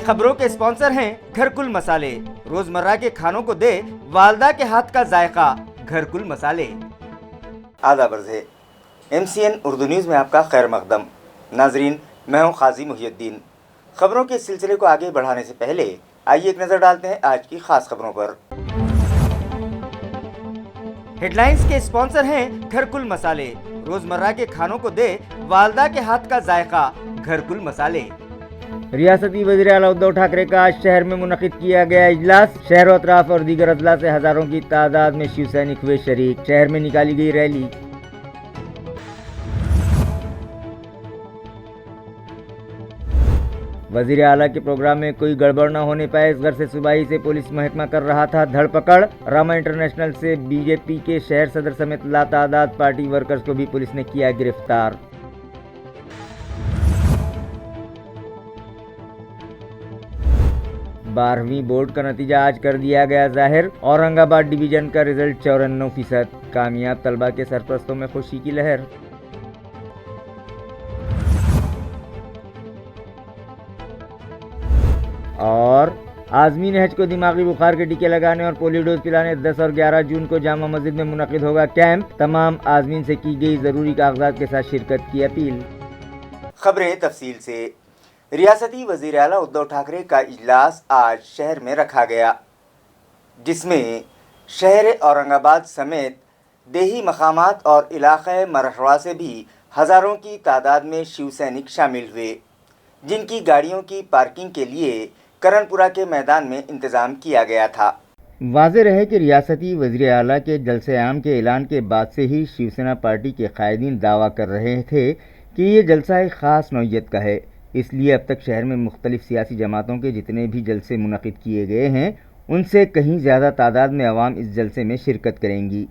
खबरों के स्पॉन्सर हैं घरकुल मसाले। रोजमर्रा के खानों को दे वालदा के हाथ का जायका, घरकुल मसाले। आदाब अर्ज़ है, MCN उर्दू न्यूज़ में आपका खैर मकदम। नाजरीन, मैं हूँ काजी मुहियुद्दीन। खबरों के सिलसिले को आगे बढ़ाने से पहले आइए एक नज़र डालते हैं आज की खास खबरों पर। हेडलाइंस के स्पॉन्सर हैं घरकुल मसाले। रोजमर्रा के खानों को दे वालदा के हाथ का जायका, घरकुल मसाले। रियासती वज़ीर आला उद्धव ठाकरे का आज शहर में मुनक़िद किया गया इजलास। शहर और अतराफ और दीगर अजला से हजारों की तादाद में शिव सैनिक हुए शरीक। शहर में निकाली गई रैली। वज़ीर आला के प्रोग्राम में कोई गड़बड़ न होने पाए, इस घर से सुबाही से पुलिस महकमा कर रहा था धरपकड़। रामा इंटरनेशनल से बीजेपी के शहर सदर समेत लातादाद पार्टी वर्कर्स को भी पुलिस ने किया गिरफ्तार। बारहवीं बोर्ड का नतीजा आज कर दिया गया जाहिर। औरंगाबाद डिवीजन का रिजल्ट 94%। कामयाब तलबा के सरपरस्तों में खुशी की लहर। और आज़मीन हज को दिमागी बुखार के टीके लगाने और पोलियो डोज पिलाने 10 और 11 जून को जामा मस्जिद में मुनक़िद होगा कैंप। तमाम आज़मीन से की गई ज़रूरी कागजात के साथ शिरकत की अपील। खबरें तफसील से। रियासती वज़ीर आला उद्धव ठाकरे का इजलास आज शहर में रखा गया, जिसमें शहर औरंगाबाद समेत देही मकामात और इलाक़े मरहवा से भी हज़ारों की तादाद में शिव सैनिक शामिल हुए, जिनकी गाड़ियों की पार्किंग के लिए करनपुरा के मैदान में इंतज़ाम किया गया था। वाज़ेह रहे कि रियासती वज़ीर आला के जलसे आम के ऐलान के बाद से ही शिवसेना पार्टी के कायदीन दावा कर रहे थे कि ये जलसा एक ख़ास नौइयत का है। इसलिए अब तक शहर में मुख्तलिफ सियासी जमातों के जितने भी जलसे मुनक़िद किए गए हैं, उनसे कहीं ज़्यादा तादाद में अवाम इस जलसे में शिरकत करेंगी।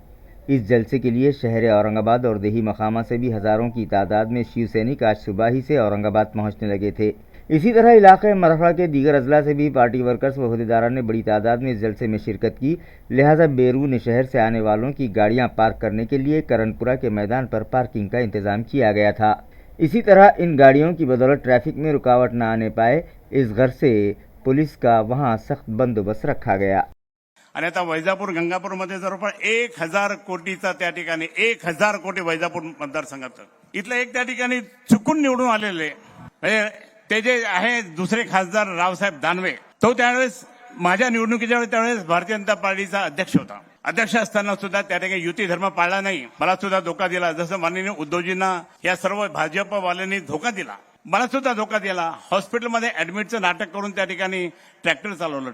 इस जलसे के लिए शहर औरंगाबाद और देही मकामा से भी हज़ारों की तादाद में शिव सैनिक आज सुबह ही से औरंगाबाद पहुँचने लगे थे। इसी तरह इलाक़े मरहवा के दीगर अजला से भी पार्टी वर्कर्स व अहदेदारान ने बड़ी तादाद में इस जलसे में शिरकत की। लिहाजा बैरून शहर से आने वालों की गाड़ियाँ पार्क करने के लिए करनपुरा के मैदान पर पार्किंग का इंतज़ाम किया गया था। इसी तरह इन गाड़ियों की बदौलत ट्रैफिक में रुकावट न आने पाए, इस घर से पुलिस का वहां सख्त बंदोबस्त रखा गया। आणि आता वैजापूर गंगापूरमध्ये जवळपास 1000 कोटीचा त्या ठिकाणी 1000 कोटी वैजापूर मतदारसंघाचं इथलं एक त्या ठिकाणी चुकून निवडून आलेले ते जे आहे दुसरे खासदार रावसाहेब दानवे, तो त्यावेळेस माझ्या निवडणुकीच्या वेळेस त्यावेळेस भारतीय जनता पार्टीचा अध्यक्ष होता। अध्यक्ष असताना सुद्धा त्या ठिकाणी युती धर्म पाळला नाही, मला सुद्धा धोका दिला। जसं माननीय उद्धवजींना या सर्व भाजपवाल्यांनी धोका दिला, मला सुद्धा धोका दिला। हॉस्पिटलमध्ये ऍडमिटचं नाटक करून त्या ठिकाणी ट्रॅक्टर चालवलं,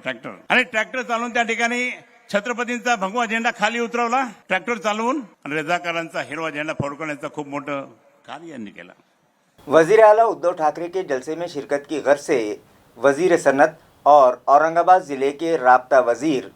आणि ट्रॅक्टर चालवून त्या ठिकाणी छत्रपतींचा भगवा झेंडा खाली उतरवला, ट्रॅक्टर चालवून रजाकारांचा हिरवा झेंडा फडकवण्याचं खूप मोठं कार्य यांनी केलं। वज़ीर आला उद्धव ठाकरे के जलसे में शिरकत की गर्ज से वज़ीर सनत और औरंगाबाद ज़िले के राब्ता वज़ीर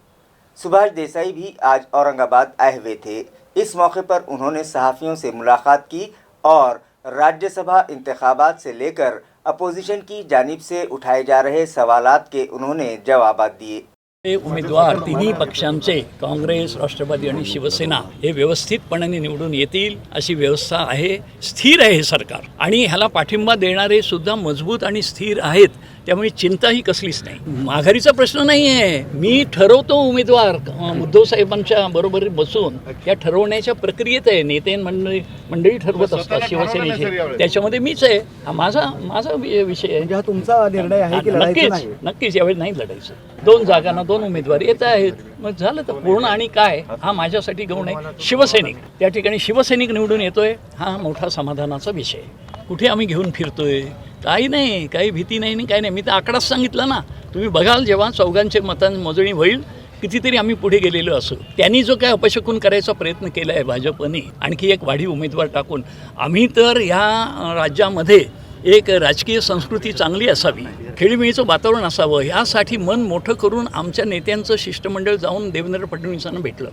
सुभाष देसाई भी आज औरंगाबाद आए हुए थे। इस मौके पर उन्होंने सहाफ़ियों से मुलाकात की और राज्यसभा इंतखाबात से लेकर अपोजिशन की जानिब से उठाए जा रहे सवालात के उन्होंने जवाबात दिए। उमेदवार तिन्ही पक्षांचे काँग्रेस, राष्ट्रवादी आणि शिवसेना हे व्यवस्थितपणे निवडून येतील अशी व्यवस्था आहे। स्थिर आहे हे सरकार आणि ह्याला पाठिंबा देणारे सुद्धा मजबूत आणि स्थिर आहेत, त्यामुळे चिंता ही कसलीच नाही। माघारीचा प्रश्न नाही आहे, मी ठरवतो उमेदवार। उद्धव साहेबांच्या बरोबर बसून या ठरवण्याच्या प्रक्रियेत आहे, नेते मंडळी ठरवत असतात शिवसेनेचे, त्याच्यामध्ये मीच आहे। हा माझा विषय आहे। हा तुमचा निर्णय आहे की लढायचं नाही? नक्कीच यावेळी नाही लढायचं। 2 जागांना 2 उमेदवार येत आहेत, मग झालं तर पूर्ण। आणि काय हा माझ्यासाठी गौण आहे, शिवसैनिक त्या ठिकाणी शिवसैनिक निवडून येतोय, हा मोठा समाधानाचा विषय। कुठे आम्ही घेऊन फिरतोय काही नाही, काही भीती नाही आणि काही नाही। मी तर आकडाच सांगितला ना, तुम्ही बघाल जेव्हा चौघांचे मोजणी होईल कितीतरी आम्ही पुढे गेलेलो असू। त्यांनी जो काय अपशकुन करायचा प्रयत्न केला आहे भाजपने, आणखी एक वाढीव उमेदवार टाकून, आम्ही तर ह्या राज्यामध्ये एक राजकीय संस्कृती चांगली असावी, खेळीमेळीचं वातावरण असावं, यासाठी मन मोठं करून आमच्या नेत्यांचं शिष्टमंडळ जाऊन देवेंद्र फडणवीसांना भेटलं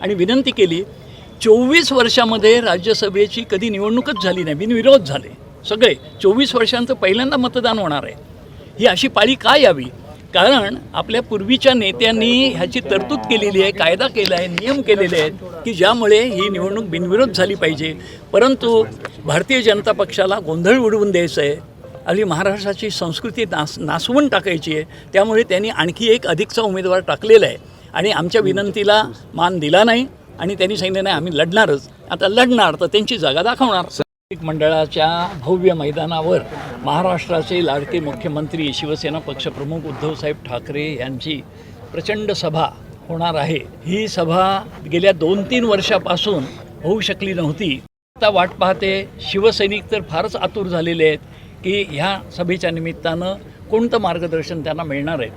आणि विनंती केली। 24 वर्षामध्ये राज्यसभेची कधी निवडणूकच झाली नाही, बिनविरोध झाले सगळे। 24 वर्षांचं पहिल्यांदा मतदान होणार आहे, ही अशी पाळी का यावी? कारण आपल्या पूर्वीच्या नेत्यांनी ह्याची तरतूद केलेली आहे, कायदा केला आहे, नियम केलेले आहेत की ज्यामुळे ही निवडणूक बिनविरोध झाली पाहिजे। परंतु भारतीय जनता पक्षाला गोंधळ उडवून द्यायचं आहे, आणि महाराष्ट्राची संस्कृती नासवून टाकायची आहे. त्यामुळे त्यांनी आणखी एक अधिकचा उमेदवार टाकलेला आहे आणि आमच्या विनंतीला मान दिला नाही आणि त्यांनी सांगितलं नाही आम्ही लढणारच. आता लढणार तर त्यांची जागा दाखवणार. मंडळाच्या भव्य मैदानावर महाराष्ट्राचे लाडके मुख्यमंत्री शिवसेना पक्षप्रमुख उद्धवसाहेब ठाकरे यांची प्रचंड सभा होणार आहे. ही सभा गेल्या 2-3 वर्षापासून होऊ शकली नव्हती. आता वाट पाहते. शिवसैनिक तर फारच आतुर झालेले आहेत की ह्या सभेच्या निमित्तानं कोणतं मार्गदर्शन त्यांना मिळणार आहे.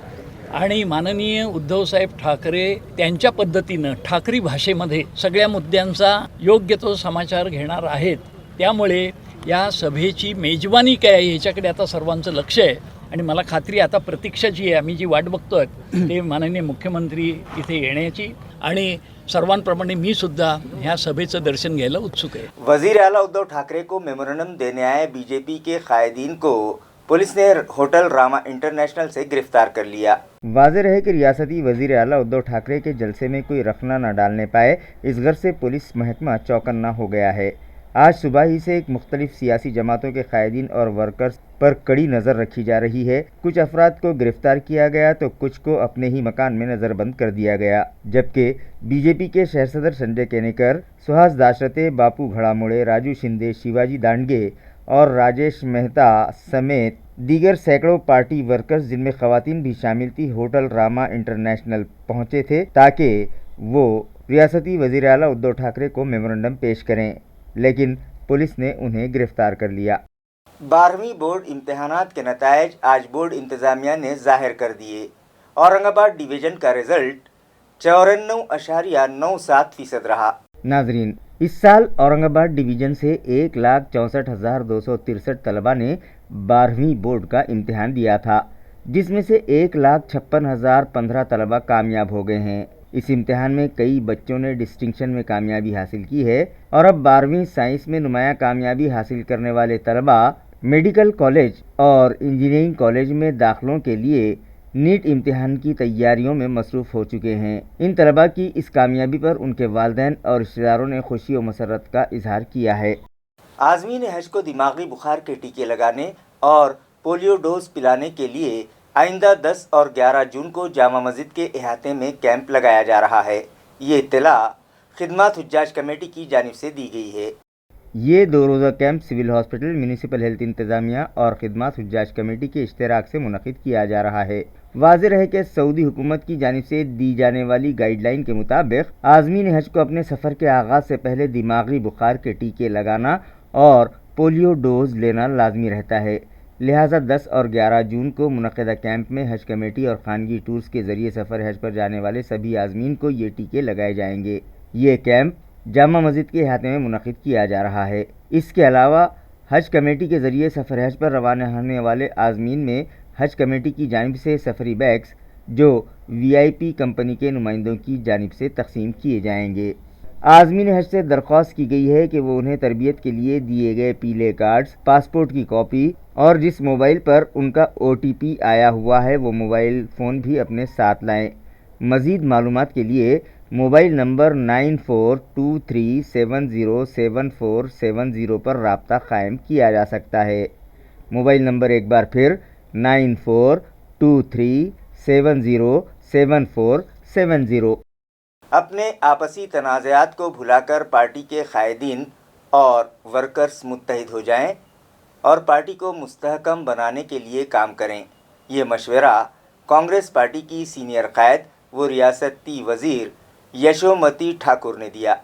आणि माननीय उद्धवसाहेब ठाकरे त्यांच्या पद्धतीनं ठाकरी भाषेमध्ये सगळ्या मुद्द्यांचा योग्य तो समाचार घेणार आहेत. त्यामुळे या सभेची मेजवानी काय आहे ह्याच्याकडे आता सर्वांचं लक्ष आहे आणि मला खात्री आता प्रतीक्षा जी आहे आम्ही जी वाट बघतोय ते माननीय मुख्यमंत्री इथे येण्याची आणि सर्वांप्रमाणे मी सुद्धा ह्या सभेचं दर्शन घ्यायला उत्सुक आहे. वजीर आला उद्धव ठाकरे को मेमोरेंडम देने आए बीजेपी के कायदीन को पुलिस ने होटल रामा इंटरनेशनल से गिरफ्तार कर लिया. वाज़ेह रहे कि रियासती वजीर आला उद्धव ठाकरे के जलसे में कोई रखना न डालने पाए, इस गर्ज से पुलिस महकमा चौकन्ना हो गया है. आज सुबह ही से एक मुख्तलिफ सियासी जमातों के कायदीन और वर्कर्स पर कड़ी नज़र रखी जा रही है. कुछ अफराद को गिरफ्तार किया गया तो कुछ को अपने ही मकान में नज़रबंद कर दिया गया. जबकि बीजेपी के शहर सदर संजय केनेकर, सुहास दाशरथे, बापू घड़ामोड़े, राजू शिंदे, शिवाजी दांडगे और राजेश मेहता समेत दीगर सैकड़ों पार्टी वर्कर्स जिनमें खवातीन भी शामिल थी होटल रामा इंटरनेशनल पहुंचे थे ताकि वो रियासती वज़ीर आला उद्धव ठाकरे को मेमोरेंडम पेश करें, लेकिन पुलिस ने उन्हें गिरफ्तार कर लिया. 12वीं बोर्ड इम्तिहानात के नताइज आज बोर्ड इंतज़ामिया ने जाहिर कर दिए. औरंगाबाद डिवीज़न का रिज़ल्ट 94.97% रहा. नाजरीन, इस साल औरंगाबाद डिवीज़न से 1,64,263 तलबा ने 12वीं बोर्ड का इम्तिहान दिया था, जिसमें से 1,56,015 तलबा कामयाब हो गए हैं. इस इम्तिहान में कई बच्चों ने डिस्टिंक्शन में कामयाबी हासिल की है और अब 12वीं साइंस में नुमाया कामयाबी हासिल करने वाले तलबा मेडिकल कॉलेज और इंजीनियरिंग कॉलेज में दाखिलों के लिए नीट इम्तिहान की तैयारियों में मसरूफ़ हो चुके हैं. इन तलबा की इस कामयाबी पर उनके वालिदैन और रिश्तेदारों ने खुशी और मसरत का इजहार किया है. आज़मीन हज को दिमागी बुखार के टीके लगाने और पोलियो डोज पिलाने के लिए आइंदा 10 और 11 जून को जामा मस्जिद के अहाते में कैंप लगाया जा रहा है. ये इत्तला खिदमत हुज्जाज कमेटी की जानिब से दी गई है. ये 2 रोज़ा camp civil hospital, municipal health इंतज़ामिया और खिदमत हुज्जाज कमेटी के इश्तराक से मुनक़िद किया जा रहा है. वाज़ेह रहे कि सऊदी हुकूमत की जानिब से दी जाने वाली गाइडलाइन के मुताबिक आज़मीन हज को अपने सफ़र के आगाज़ से पहले दिमागी बुखार के टीके लगाना और पोलियो डोज लेना लाजमी रहता है. लिहाजा 10 और 11 जून को मुनक़िदा कैंप में हज कमेटी और खानगी टूर्स के ज़रिए सफ़र हज पर जाने वाले सभी आज़मीन को ये टीके लगाए जाएंगे. ये कैंप जामा मस्जिद के अहाते में मुनक़िद किया जा रहा है. इसके अलावा हज कमेटी के ज़रिए सफ़र हज पर रवाना होने वाले आज़मीन में हज कमेटी की जानिब से सफ़री बैग्स जो VIP कंपनी के नुमाइंदों की जानिब से तक़सीम किए जाएंगे. आज़मीन हज से दरख्वास्त की गई है कि वो उन्हें तरबियत के लिए दिए गए पीले कार्ड्स, पासपोर्ट की कॉपी और जिस मोबाइल पर उनका OTP आया हुआ है वो मोबाइल फ़ोन भी अपने साथ लाएं. मज़ीद मालूमात के लिए मोबाइल नंबर 9423707470 पर राब्ता कायम किया जा सकता है. मोबाइल नंबर एक बार फिर 9423707470. अपने आपसी तनाज़ात को भुलाकर पार्टी के कायदीन और वर्कर्स मुत्तहिद हो जाएं और पार्टी को मुस्तहकम बनाने के लिए काम करें. ये मशवरा कांग्रेस पार्टी की सीनियर कायद व रियासती वज़ीर यशोमती ठाकुर ने दिया.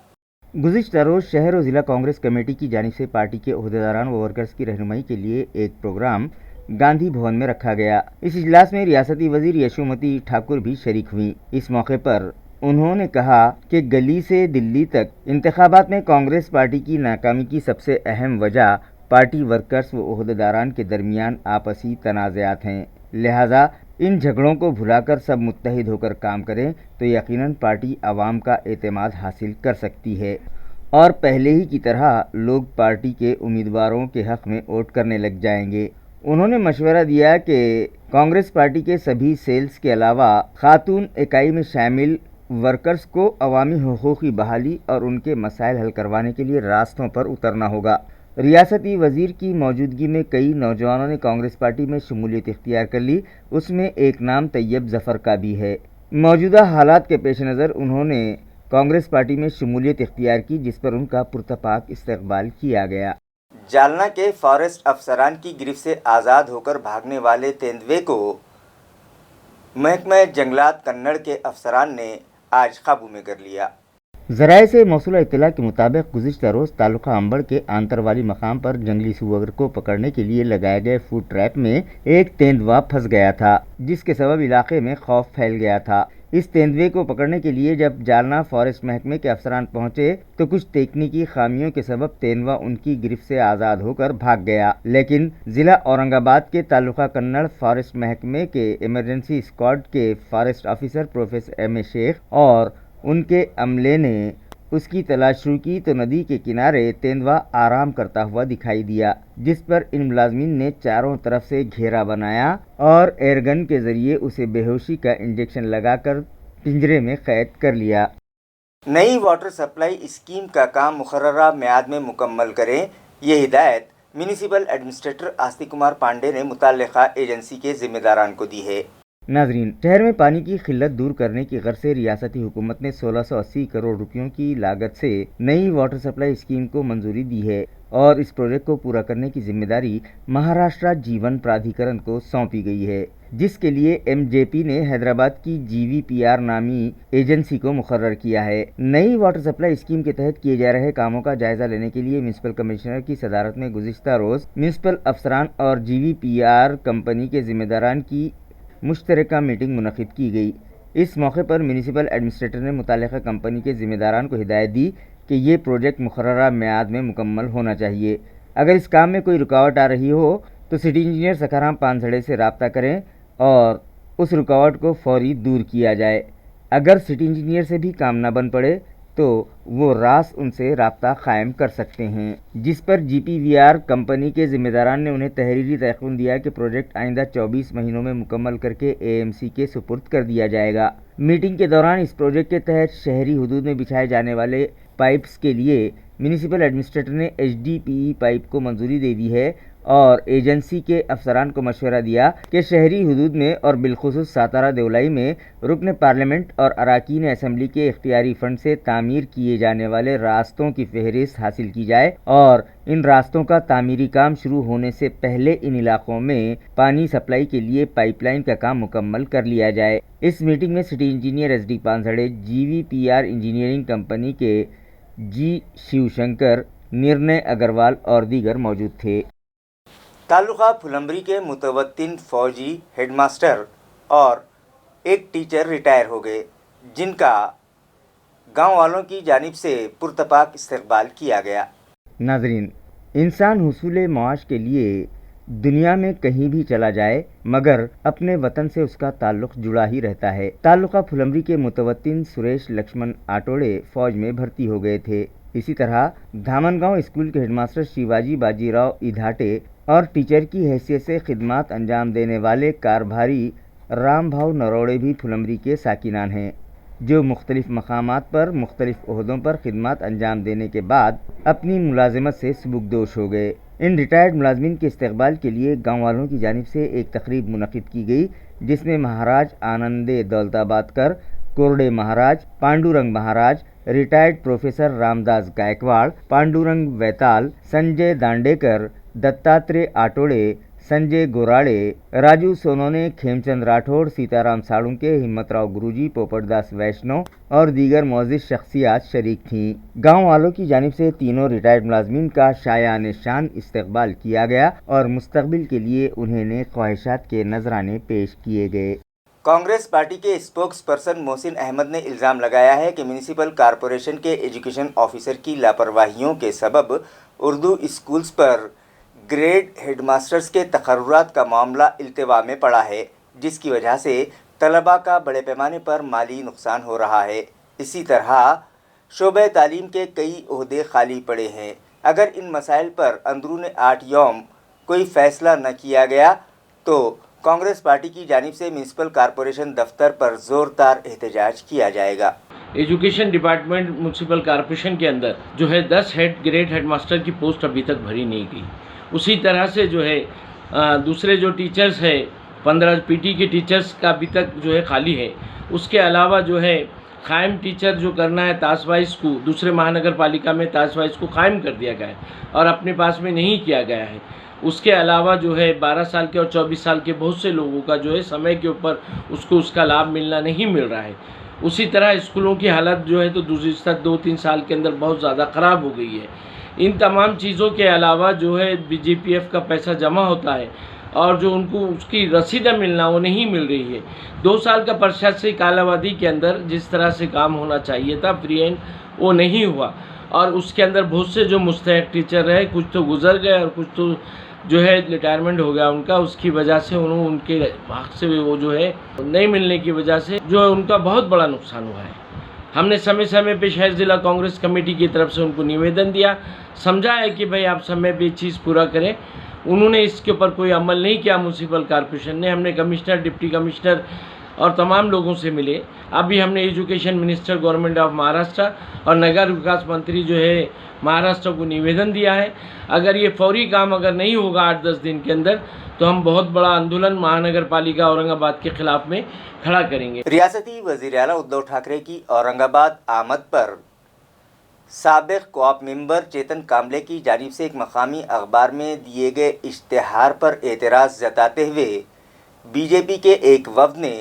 गुज़िश्ता रोज़ शहर और ज़िला कांग्रेस कमेटी की जानिब से पार्टी के ओहदेदारान व वर्कर्स की रहनुमाई के लिए एक प्रोग्राम गांधी भवन में रखा गया. इस इजलास में रियासती वज़ीर यशोमती ठाकुर भी शरीक हुई. इस मौके पर उन्होंने कहा कि गली से दिल्ली तक इंतखाबात में कांग्रेस पार्टी की नाकामी की सबसे अहम वजह पार्टी वर्कर्स व ओहदेदारान के दरमियान आपसी तनाज़ात हैं. लिहाजा इन झगड़ों को भुलाकर सब मुत्तहिद होकर काम करें तो यकीनन पार्टी आवाम का एतमाद हासिल कर सकती है और पहले ही की तरह लोग पार्टी के उम्मीदवारों के हक़ में वोट करने लग जाएंगे. उन्होंने मशवरा दिया कि कांग्रेस पार्टी के सभी सेल्स के अलावा खातून इकाई में शामिल वर्कर्स को अवामी हुकूक़ की बहाली और उनके मसाइल हल करवाने के लिए रास्तों पर उतरना होगा. ریاستی وزیر کی موجودگی میں کئی نوجوانوں نے کانگریس پارٹی میں شمولیت اختیار کر لی، اس میں ایک نام طیب ظفر کا بھی ہے۔ موجودہ حالات کے پیش نظر انہوں نے کانگریس پارٹی میں شمولیت اختیار کی، جس پر ان کا پرتپاک استقبال کیا گیا۔ جالنہ کے فارسٹ افسران کی گرفت سے آزاد ہو کر بھاگنے والے تیندوے کو محکمہ جنگلات کنڑ کے افسران نے آج قابو میں کر لیا۔ ذرائع سے موصولہ اطلاع کے مطابق گزشتہ روز تعلقہ امبڑ کے آنتر والی مقام پر جنگلی سور کو پکڑنے کے لیے لگائے گئے فوڈ ٹریپ میں ایک تیندوا پھنس گیا تھا، جس کے سبب علاقے میں خوف پھیل گیا تھا۔ اس تیندوے کو پکڑنے کے لیے جب جالنہ فارسٹ محکمے کے افسران پہنچے تو کچھ تکنیکی خامیوں کے سبب تیندوا ان کی گرفت سے آزاد ہو کر بھاگ گیا، لیکن ضلع اورنگ آباد کے تعلقہ کنڑ فارسٹ محکمے کے ایمرجنسی اسکواڈ کے فارسٹ آفیسر پروفیسر ایم اے شیخ اور ان کے عملے نے اس کی تلاش شروع کی تو ندی کے کنارے تیندوا آرام کرتا ہوا دکھائی دیا، جس پر ان ملازمین نے چاروں طرف سے گھیرا بنایا اور ایئر گن کے ذریعے اسے بے ہوشی کا انجیکشن لگا کر پنجرے میں قید کر لیا۔ نئی واٹر سپلائی اسکیم کا کام مقررہ میعاد میں مکمل کریں، یہ ہدایت میونسپل ایڈمنسٹریٹر آستی کمار پانڈے نے متعلقہ ایجنسی کے ذمہ داران کو دی ہے۔ ناظرین، شہر میں پانی کی قلت دور کرنے کی غرض سے ریاستی حکومت نے 1680 کروڑ روپیوں کی لاگت سے نئی واٹر سپلائی اسکیم کو منظوری دی ہے اور اس پروجیکٹ کو پورا کرنے کی ذمہ داری مہاراشٹرا جیون پرادھیکرن کو سونپی گئی ہے، جس کے لیے ایم جے پی نے حیدرآباد کی GVPR نامی ایجنسی کو مقرر کیا ہے۔ نئی واٹر سپلائی اسکیم کے تحت کیے جا رہے کاموں کا جائزہ لینے کے لیے میونسپل کمشنر کی صدارت میں گزشتہ روز میونسپل افسران اور GVPR کمپنی کے ذمہ داران کی مشترکہ میٹنگ منعقد کی گئی۔ اس موقع پر میونسپل ایڈمنسٹریٹر نے متعلقہ کمپنی کے ذمہ داران کو ہدایت دی کہ یہ پروجیکٹ مقررہ میعاد میں مکمل ہونا چاہیے۔ اگر اس کام میں کوئی رکاوٹ آ رہی ہو تو سٹی انجینئر سکھارام پانسڑے سے رابطہ کریں اور اس رکاوٹ کو فوری دور کیا جائے۔ اگر سٹی انجینئر سے بھی کام نہ بن پڑے تو وہ راس ان سے رابطہ قائم کر سکتے ہیں، جس پر GPVR کمپنی کے ذمہ داران نے انہیں تحریری تیقن دیا کہ پروجیکٹ آئندہ 24 مہینوں میں مکمل کر کے AMC کے سپرد کر دیا جائے گا۔ میٹنگ کے دوران اس پروجیکٹ کے تحت شہری حدود میں بچھائے جانے والے پائپس کے لیے میونسپل ایڈمنسٹریٹر نے HDPE پائپ کو منظوری دے دی ہے اور ایجنسی کے افسران کو مشورہ دیا کہ شہری حدود میں اور بالخصوص ساتارا دیولائی میں رکن پارلیمنٹ اور اراکین اسمبلی کے اختیاری فنڈ سے تعمیر کیے جانے والے راستوں کی فہرست حاصل کی جائے اور ان راستوں کا تعمیری کام شروع ہونے سے پہلے ان علاقوں میں پانی سپلائی کے لیے پائپ لائن کا کام مکمل کر لیا جائے۔ اس میٹنگ میں city engineer SD پانسڑے، GVPR engineering company کے G شیو شنکر، نرنے اگروال اور دیگر موجود تھے۔ تعلقہ پھلمبری کے متوطن فوجی ہیڈ ماسٹر اور ایک ٹیچر ریٹائر ہو گئے، جن کا گاؤں والوں کی جانب سے پرتپاک استقبال کیا گیا۔ ناظرین، انسان حصول معاش کے لیے دنیا میں کہیں بھی چلا جائے مگر اپنے وطن سے اس کا تعلق جڑا ہی رہتا ہے۔ تعلقہ پھلمبری کے متوطن سریش لکشمن آٹوڑے فوج میں بھرتی ہو گئے تھے۔ اسی طرح دھامن گاؤں اسکول کے ہیڈ ماسٹر شیواجی باجی راؤ ایدھاٹے اور ٹیچر کی حیثیت سے خدمات انجام دینے والے کاربھاری رام بھاؤ نروڑے بھی پھلمبری کے ساکنان ہیں، جو مختلف مقامات پر مختلف عہدوں پر خدمات انجام دینے کے بعد اپنی ملازمت سے سبکدوش ہو گئے۔ ان ریٹائرڈ ملازمین کے استقبال کے لیے گاؤں والوں کی جانب سے ایک تقریب منعقد کی گئی، جس میں مہاراج آنندے دولت آبادکر، کورڈے مہاراج، پانڈورنگ مہاراج، ریٹائرڈ پروفیسر رامداس گائیکواڑ، پانڈورنگ ویتال، سنجے دانڈیکر، دتاترے آٹوڑے، سنجے گوراڑے، راجو سونونے، کھیم چند راٹھوڑ، سیتارام ساڑونکے، ہمت راؤ گروجی، پوپٹ داس ویشنو اور دیگر معزز شخصیات شریک تھیں۔ گاؤں والوں کی جانب سے تینوں ریٹائرڈ ملازمین کا شایان شان استقبال کیا گیا اور مستقبل کے لیے انہیں نیک خواہشات کے نذرانے پیش کیے گئے۔ کانگریس پارٹی کے اسپوکس پرسن محسن احمد نے الزام لگایا ہے کہ میونسپل کارپوریشن کے ایجوکیشن آفیسر کی لاپرواہیوں کے سبب اردو اسکولز پر گریڈ ہیڈ ماسٹرز کے تقررات کا معاملہ التوا میں پڑا ہے، جس کی وجہ سے طلباء کا بڑے پیمانے پر مالی نقصان ہو رہا ہے۔ اسی طرح شعبہ تعلیم کے کئی عہدے خالی پڑے ہیں۔ اگر ان مسائل پر اندرون 8 یوم کوئی فیصلہ نہ کیا گیا تو کانگریس پارٹی کی جانب سے میونسپل کارپوریشن دفتر پر زوردار احتجاج کیا جائے گا۔ एजुकेशन डिपार्टमेंट म्यूनसिपल कॉरपोरेशन के अंदर जो है 10 ग्रेड हेड मास्टर की पोस्ट अभी तक भरी नहीं गई। उसी तरह से जो है दूसरे जो टीचर्स है 15 पीटी के टीचर्स का अभी तक जो है खाली है। उसके अलावा जो है कायम टीचर जो करना है ताशवाइज को दूसरे महानगर पालिका में ताशवाइज को कायम कर दिया गया है और अपने पास में नहीं किया गया है। उसके अलावा जो है 12 साल के और 24 साल के बहुत से लोगों का जो है समय के ऊपर उसको उसका लाभ मिलना नहीं मिल रहा है। उसी तरह स्कूलों की हालत जो है तो गुज़िश्ता 2-3 साल के अंदर बहुत ज़्यादा ख़राब हो गई है। इन तमाम चीज़ों के अलावा जो है BJPF का पैसा जमा होता है और जो उनको उसकी रसीदें मिलना वो नहीं मिल रही है। 2 साल का प्रशासनिक कालावधि के अंदर जिस तरह से काम होना चाहिए था फ्री एंड वो नहीं हुआ और उसके अंदर बहुत से जो मुस्तहक टीचर रहे कुछ तो गुजर गए और कुछ तो जो है रिटायरमेंट हो गया उनका। उसकी वजह से उनके हक से वो जो है नहीं मिलने की वजह से जो है उनका बहुत बड़ा नुकसान हुआ है। हमने समय समय पे शहर ज़िला कांग्रेस कमेटी की तरफ से उनको निवेदन दिया, समझा है कि भाई आप समय पे चीज़ पूरा करें। उन्होंने इसके ऊपर कोई अमल नहीं किया। म्यूनसिपल कॉरपोरेशन ने हमने कमिश्नर डिप्टी कमिश्नर और तमाम लोगों से मिले। अभी हमने education minister government of Maharashtra और नगर विकास मंत्री जो है महाराष्ट्र को निवेदन दिया है। अगर ये फौरी काम अगर नहीं होगा 8-10 दिन के अंदर तो हम बहुत बड़ा आंदोलन महानगर पालिका औरंगाबाद के खिलाफ में खड़ा करेंगे। रियासती वज़ीर आला उद्धव ठाकरे की औरंगाबाद आमद पर साबिक कोऑप मेंबर चेतन कांबले की जानिब से एक मकामी अखबार में दिए गए इश्तिहार पर एतराज़ जताते हुए बीजेपी के एक वफ़द ने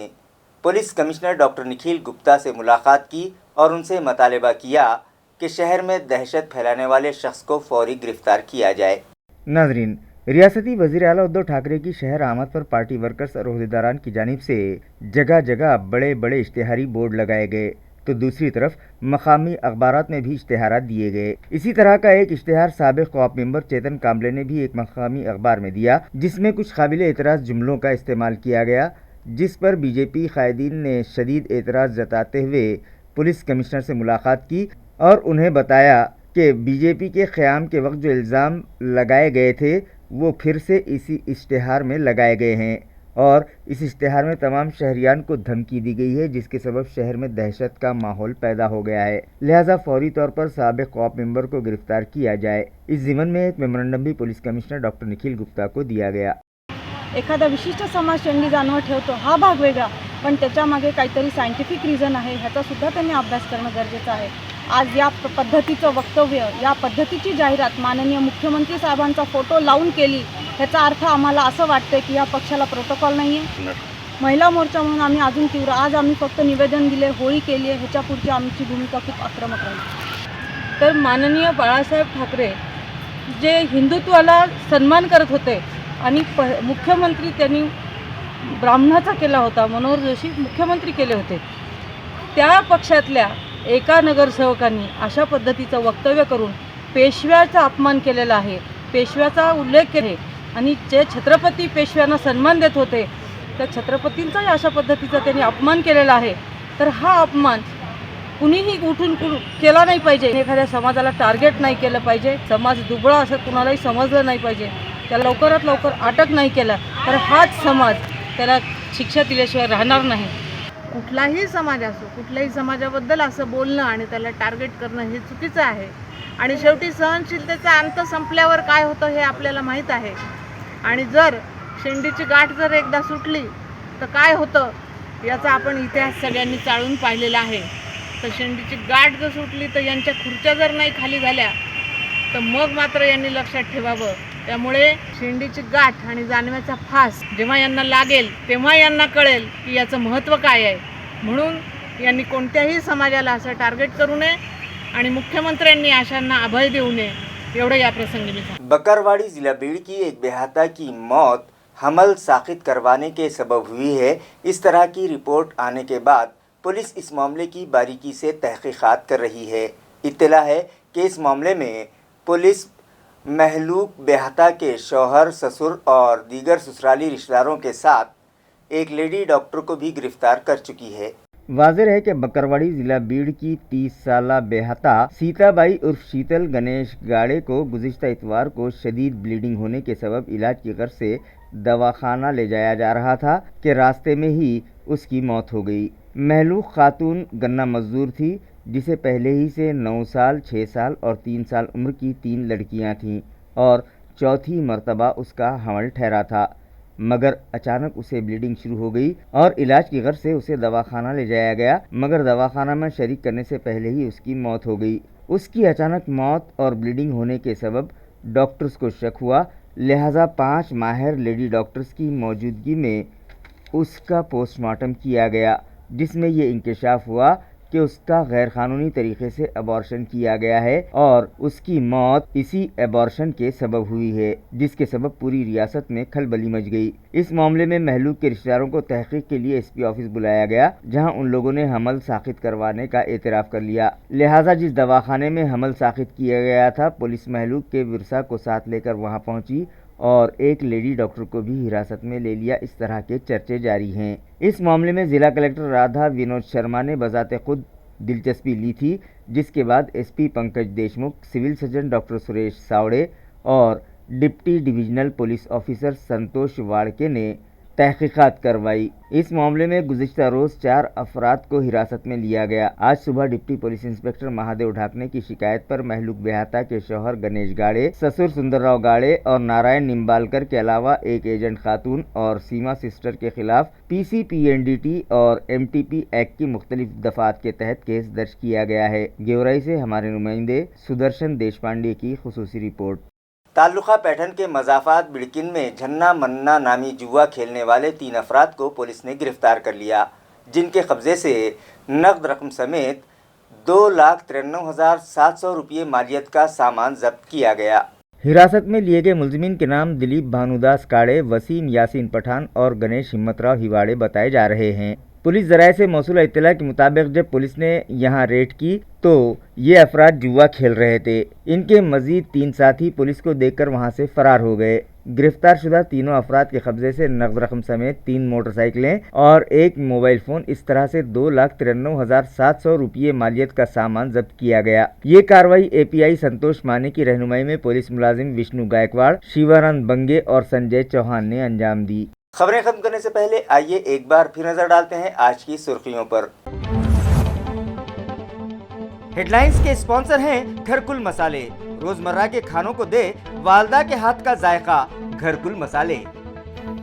police commissioner doctor Nikhil Gupta से मुलाकात की और उनसे मुतालबा किया कि शहर में दहशत फैलाने वाले शख्स को फौरी गिरफ्तार किया जाए। नाज़रीन, रियासती वज़ीर आला उद्धव ठाकरे की शहर आमद पर पार्टी वर्कर्स और ओहदेदारान की जानिब से जगह जगह बड़े बड़े इश्तिहारी बोर्ड लगाए गए, तो दूसरी तरफ मकामी अखबारात में भी इश्तिहारात दिए गए। इसी तरह का एक इश्तिहार साबिक कोऑप मेंबर चेतन कांबले ने भी एक मकामी अखबार में दिया, जिसमें कुछ काबिल एतराज़ जुमलों का इस्तेमाल किया गया, जिस पर बीजेपी कायदीन ने शदीद एतराज़ जताते हुए पुलिस कमिश्नर से मुलाकात की और उन्हें बताया कि बीजेपी के क़याम के वक्त जो इल्ज़ाम लगाए गए थे वो फिर से इसी इश्तिहार में लगाए गए हैं और इस इश्तिहार में तमाम शहरियान को धमकी दी गई है, जिसके सबब शहर में दहशत का माहौल पैदा हो गया है। लिहाजा फौरी तौर पर साबिक कोऑप मेंबर को गिरफ्तार किया जाए। इस ज़िमन में एक मेमोरेंडम भी police commissioner doctor Nikhil Gupta को दिया गया। एखादा विशिष्ट समाज शेंडी जाणवं ठेवतो हा भाग वेगळा, पण त्याच्यामागे काहीतरी सायंटिफिक रिझन आहे ह्याचा सुद्धा त्यांनी अभ्यास करणं गरजेचं आहे। आज या पद्धतीचं वक्तव्य, या पद्धतीची जाहिरात माननीय मुख्यमंत्री साहेबांचा फोटो लावून केली, ह्याचा अर्थ आम्हाला असं वाटतं की या पक्षाला प्रोटोकॉल नाही आहे। महिला मोर्चा म्हणून आम्ही अजून तीव्र, आज आम्ही फक्त निवेदन दिले, होळी केली आहे, ह्याच्या पुढची आमची भूमिका खूप आक्रमक राहील। तर माननीय बाळासाहेब ठाकरे जे हिंदुत्वाला सन्मान करत होते आणि मुख्यमंत्री त्यांनी ब्राह्मणाचा केला होता, मनोहर जोशी मुख्यमंत्री केले होते, त्या पक्षातल्या एका नगरसेवकांनी अशा पद्धतीचं वक्तव्य करून पेशव्याचा अपमान केलेला आहे, पेशव्याचा उल्लेख केले आणि जे छत्रपती पेशव्यांना सन्मान देत होते त्या छत्रपतींचाही अशा पद्धतीचा त्यांनी अपमान केलेला आहे। तर हा अपमान कुणीही उठून केला नाही पाहिजे, एखाद्या समाजाला टार्गेट नाही केलं पाहिजे, समाज दुबळा असं कुणालाही समजलं नाही पाहिजे, त्याला लवकरात लवकर अटक नाही केलं तर हाच समाज त्याला शिक्षा दिल्याशिवाय राहणार नाही। कुठलाही समाज असो, कुठल्याही समाजाबद्दल असं बोलणं आणि त्याला टार्गेट करणं हे चुकीचं आहे आणि शेवटी सहनशीलतेचा अंत संपल्यावर काय होतं हे आपल्याला माहीत आहे। आणि जर शेंडीची गाठ जर एकदा सुटली तर काय होतं याचा आपण इतिहास सगळ्यांनी चाळून पाहिलेला आहे। तर शेंडीची गाठ जर सुटली तर यांच्या खुर्च्या जर नाही खाली झाल्या तर मग मात्र यांनी लक्षात ठेवावं। त्यामुळे शेंडीची गाठ आणि जानव्याचा फास जेव्हा यांना लागेल तेव्हा यांना कळेल की याचं महत्त्व काय आहे। म्हणून यांनी कोणत्याही समाजाला असं टार्गेट करू नये आणि मुख्यमंत्र्यांनी अशांना अभय देऊ नये, एवढं या प्रसंगी मी सांगतो। बकरवाड़ी जिला बीड़ की एक बेहाता की मौत हमल साकित करवाने के सबब हुई है। इस तरह की रिपोर्ट आने के बाद पुलिस इस मामले की बारीकी से तहकीकात कर रही है। इत्तला है कि इस मामले में पुलिस महलूक बेहाता के शौहर, ससुर और दीगर ससुराली रिश्तेदारों के साथ एक लेडी डॉक्टर को भी गिरफ्तार कर चुकी है। वाज़ेह है कि बकरवाड़ी जिला बीड़ की 30 साला बेहाता सीताबाई उर्फ शीतल गणेश गाड़े को गुज़िश्ता इतवार को शदीद ब्लीडिंग होने के सबब इलाज की गर्ज से दवाखाना ले जाया जा रहा था कि रास्ते में ही उसकी मौत हो गई। महलूक खातून गन्ना मजदूर थी जिसे पहले ही से 9 साल, 6 साल और 3 साल उम्र की 3 लड़कियां थीं और चौथी मर्तबा उसका हमल ठहरा था, मगर अचानक उसे ब्लीडिंग शुरू हो गई और इलाज की गर्ज से उसे दवाखाना ले जाया गया, मगर दवाखाना में शरीक करने से पहले ही उसकी मौत हो गई। उसकी अचानक मौत और ब्लीडिंग होने के सबब डॉक्टर्स को शक हुआ, लिहाजा 5 माहिर लेडी डॉक्टर्स की मौजूदगी में उसका पोस्टमार्टम किया गया, जिसमें ये इंकशाफ हुआ कि उसका गैर कानूनी तरीके से अबॉर्शन किया गया है और उसकी मौत इसी अबॉर्शन के सबब हुई है, जिसके सबब पूरी रियासत में खलबली मच गई। इस मामले में महलूक के रिश्तेदारों को तहकीक के लिए एसपी ऑफिस बुलाया गया, जहां उन लोगों ने हमल साकित करवाने का एतराफ़ कर लिया। लिहाजा जिस दवाखाने में हमल साकित किया गया था, पुलिस महलूक के विरसा को साथ लेकर वहां पहुंची और एक लेडी डॉक्टर को भी हिरासत में ले लिया। इस तरह के चर्चे जारी हैं। इस मामले में जिला कलेक्टर राधा विनोद शर्मा ने बजाते खुद दिलचस्पी ली थी, जिसके बाद SP Pankaj Deshmukh, civil surgeon doctor Suresh Sawade और deputy divisional police officer Santosh Wadke ने तहकीकात करवाई। इस मामले में गुज़िश्ता रोज़ 4 अफराद को हिरासत में लिया गया। आज सुबह डिप्टी पुलिस इंस्पेक्टर महादेव ढाकने की शिकायत पर महलूक बेहाता के शौहर गणेश गाड़े, ससुर सुंदरराव गाड़े और नारायण निम्बालकर के अलावा एक एजेंट खातून और सीमा सिस्टर के खिलाफ PCPNDT और MTP एक्ट की मुख्तलिफ दफात के तहत केस दर्ज किया गया है। गेवराई से हमारे नुमाइंदे सुदर्शन देशपांडे की खुसूसी रिपोर्ट। ताल्लुका पैठन के मजाफात बिड़किन में झन्ना मन्ना नामी जुआ खेलने वाले 3 अफराद को पुलिस ने गिरफ्तार कर लिया, जिनके कब्जे से नकद रकम समेत 2,93,700 रुपये मालियत का सामान जब्त किया गया। हिरासत में लिए गए मुलजिमीन के नाम दिलीप भानुदास काड़े, वसीम यासीन पठान और गणेश हिम्मतराव हिवाड़े बताए जा रहे हैं। पुलिस जराये से मौसूल इत्तला के मुताबिक जब पुलिस ने यहां रेड की तो ये अफराद जुआ खेल रहे थे। इनके मजीद 3 साथी पुलिस को देखकर वहां से फरार हो गए। गिरफ्तार शुदा तीनों अफराद के कब्जे से नकद रकम समेत 3 मोटरसाइकिलें और एक मोबाइल फ़ोन, इस तरह से 2,93,700 रुपये मालियत का सामान जब्त किया गया। ये कार्रवाई API संतोष माने की रहनुमाई में पुलिस मुलाजिम विष्णु गायकवाड़, शिवानंद बंगे और संजय चौहान ने अंजाम दी। खबरें खत्म करने से पहले आइए एक बार फिर नजर डालते हैं आज की सुर्खियों पर। हेडलाइंस के स्पॉन्सर हैं घरकुल मसाले। रोजमर्रा के खानों को दे वालदा के हाथ का जायका, घरकुल मसाले।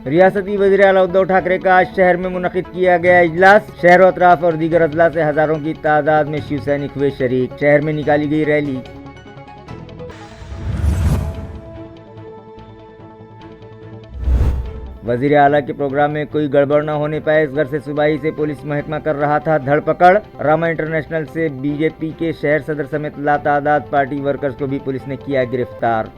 रियासती वज़ीर आला उद्धव ठाकरे का आज शहर में मुनक़िद किया गया इजलास। शहर व अतराफ और दीगर अजला से हजारों की तादाद में शिव सैनिक हुए शरीक। शहर में निकाली गई रैली। वज़ीर आला के प्रोग्राम में कोई गड़बड़ न होने पाए, इस घर से सुबाही से पुलिस महकमा कर रहा था धरपकड़। रामा इंटरनेशनल से BJP के शहर सदर समेत लातादाद पार्टी वर्कर्स को भी पुलिस ने किया गिरफ्तार।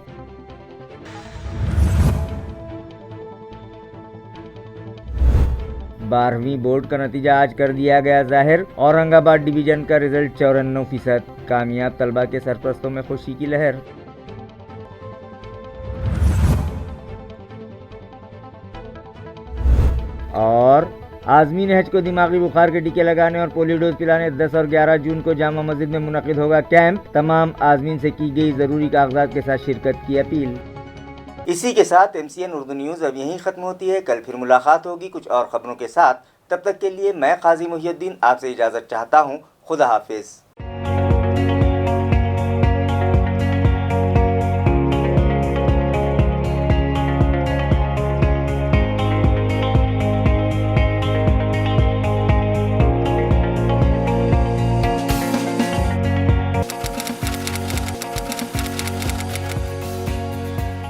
बारहवीं बोर्ड का नतीजा आज कर दिया गया जाहिर। औरंगाबाद डिवीजन का रिजल्ट 94%। कामयाब तलबा के सरपरस्तों में खुशी की लहर। और आज़मीन हज को दिमागी बुखार के टीके लगाने और पोलियो डोज पिलाने 10 और 11 जून को जामा मस्जिद में मुनक़िद होगा कैंप। तमाम आज़मीन से की गई ज़रूरी कागजात के साथ शिरकत की अपील। इसी के साथ MCN उर्दू न्यूज़ अब यहीं ख़त्म होती है। कल फिर मुलाकात होगी कुछ और ख़बरों के साथ। तब तक के लिए मैं काजी मुहियुद्दीन आपसे इजाज़त चाहता हूँ। खुदा हाफिज़।